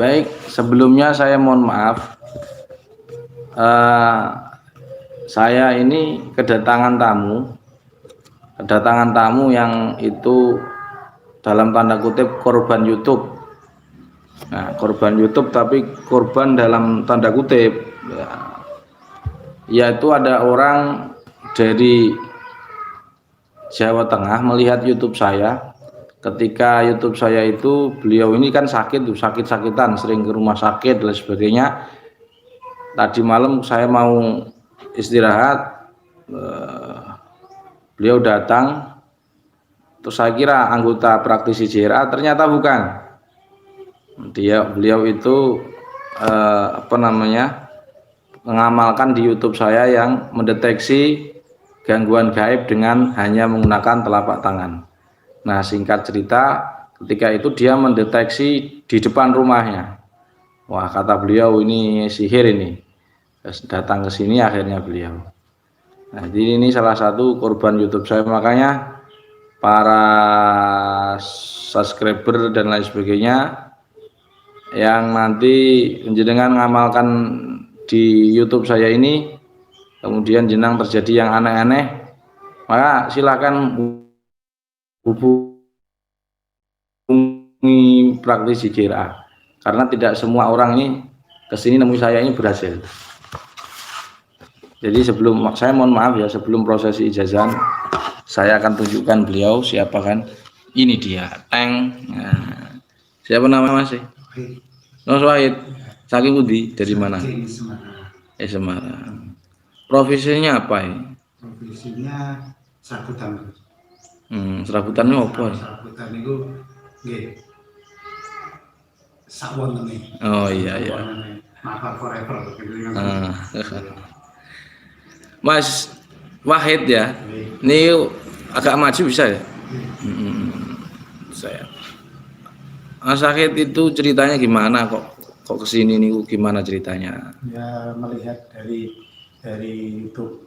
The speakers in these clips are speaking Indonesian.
Baik, sebelumnya saya mohon maaf. Saya ini kedatangan tamu yang itu dalam tanda kutip korban YouTube. Nah, korban YouTube tapi korban dalam tanda kutip. Yaitu ada orang dari Jawa Tengah melihat YouTube saya. Ketika YouTube saya itu, beliau ini kan sakit-sakitan, sering ke rumah sakit dan sebagainya. Tadi malam saya mau istirahat, beliau datang, terus saya kira anggota praktisi JRA, ternyata bukan. Beliau itu mengamalkan di YouTube saya yang mendeteksi gangguan gaib dengan hanya menggunakan telapak tangan. Nah, singkat cerita, ketika itu dia mendeteksi di depan rumahnya. Wah, kata beliau, ini sihir ini. Terus datang ke sini akhirnya beliau. Nah, jadi ini salah satu korban YouTube saya, makanya para subscriber dan lain sebagainya yang nanti jenengan ngamalkan di YouTube saya ini, kemudian jenang terjadi yang aneh-aneh, maka silakan hubungi praktisi JRA, karena tidak semua orang ini kesini nemui saya ini berhasil. Jadi saya mohon maaf ya, sebelum prosesi ijazah saya akan tunjukkan beliau siapa kan. Ini dia Teng. Nah, siapa nama Mas? Mas Wahid. Saking Budi, dari mana? Semarang. Semarang. Profesinya apa ini? Profesinya serabutan. Serabutannya apa? Serabutan itu nggih. Sawon ini. Oh iya. Maaf forever gitu kan. Mas Wahid ya. Ini agak maju bisa ya? Saya. Mas Wahid itu ceritanya gimana kok kesini nih, gimana ceritanya? Ya, melihat dari YouTube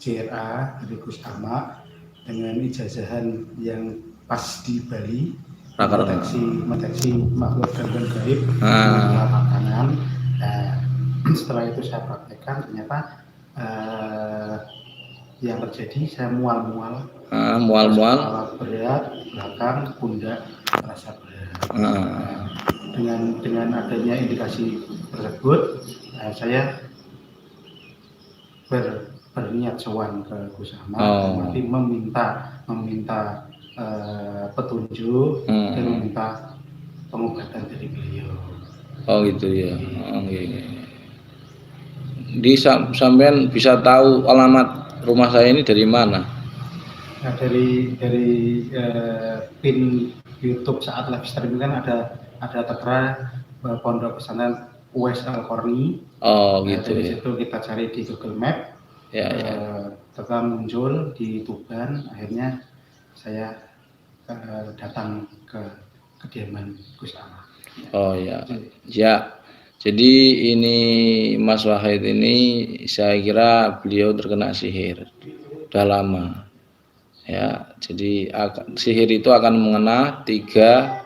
JRA dari Gus Ahmad dengan ijazahan yang pas di Bali, mendeteksi makhluk gangguan gaib dengan makanan. Setelah itu saya praktekkan, ternyata yang terjadi saya mual berat, belakang, pundak merasa berat. Dengan adanya indikasi tersebut, saya berniat sowan ke Gus Ahmad, meminta petunjuk dan meminta pengobatan dari beliau. Oh gitu ya. Di sampean bisa tahu alamat rumah saya ini dari mana? Nah, dari pin YouTube saat live streaming kan ada tertera pondok pesantren Uwais Al-Qarni. Oh gitu. Dari situ kita cari di Google Map. Ternyata muncul di Tuban. Akhirnya saya datang ke kediaman Gus Ahmad. Oh ya. Jadi ini Mas Wahid ini saya kira beliau terkena sihir udah lama. Ya, jadi sihir itu akan mengena tiga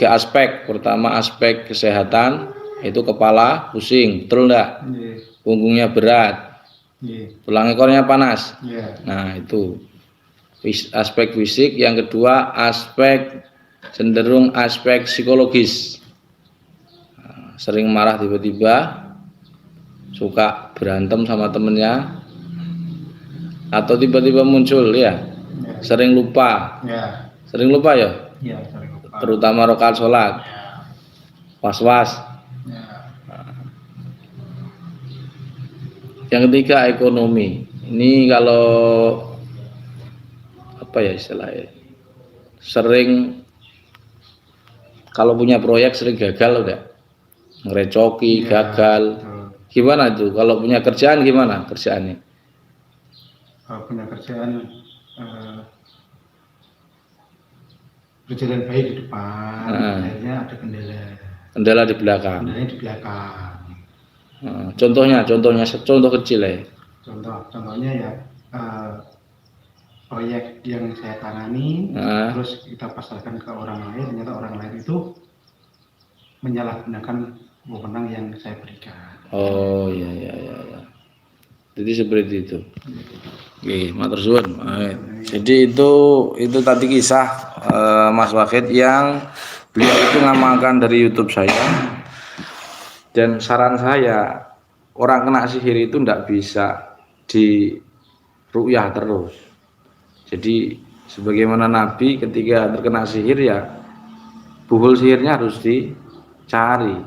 aspek. Pertama aspek kesehatan, itu kepala pusing, betul enggak? Punggungnya berat, tulang ekornya panas. Nah itu aspek fisik. Yang kedua cenderung aspek psikologis. Sering marah tiba-tiba, suka berantem sama temennya, atau tiba-tiba muncul ya, sering lupa ya, sering lupa. Terutama rakaat sholat, was-was. Yang ketiga ekonomi. Ini kalau apa ya istilahnya, sering kalau punya proyek sering gagal, udah ngerecoki, gagal. Gimana itu kalau punya kerjaan, gimana kerjaannya? Kalau punya kerjaan berjalan baik di depan, akhirnya ada kendala di belakang. Kendalanya di belakang. Contoh kecil ya. Contohnya ya proyek yang saya tangani, terus kita pasarkan ke orang lain, ternyata orang lain itu menyalahgunakan wewenang yang saya berikan. Oh iya. Jadi seperti itu. Oke, matur suwun. Jadi itu tadi kisah Mas Wahid yang beliau itu ngamalkan dari YouTube saya. Dan saran saya, orang kena sihir itu tidak bisa di ru'yah terus. Jadi sebagaimana Nabi ketika terkena sihir ya buhul sihirnya harus dicari.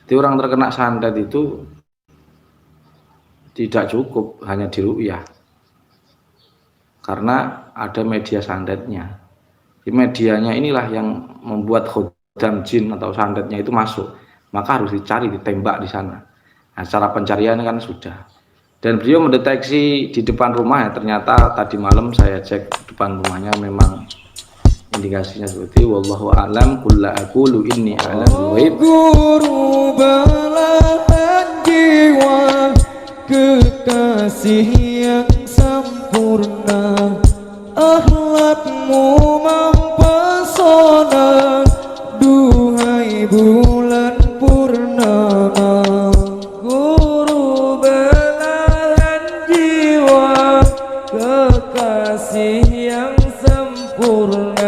Jadi orang terkena santet itu tidak cukup hanya di ru'yah, karena ada media santetnya. Di medianya inilah yang membuat khodam jin atau santetnya itu masuk, maka harus dicari, ditembak di sana. Nah, cara pencarian kan sudah. Dan beliau mendeteksi di depan rumah ya, ternyata tadi malam saya cek depan rumahnya memang indikasinya seperti wallahu a'lam kulla aqulu inni a'lamu ghaib. Guru belahan jiwa kekasih yang sempurna, akhlakmu mempesona, duhai bulan purnama. Guru belahan jiwa kekasih yang sempurna,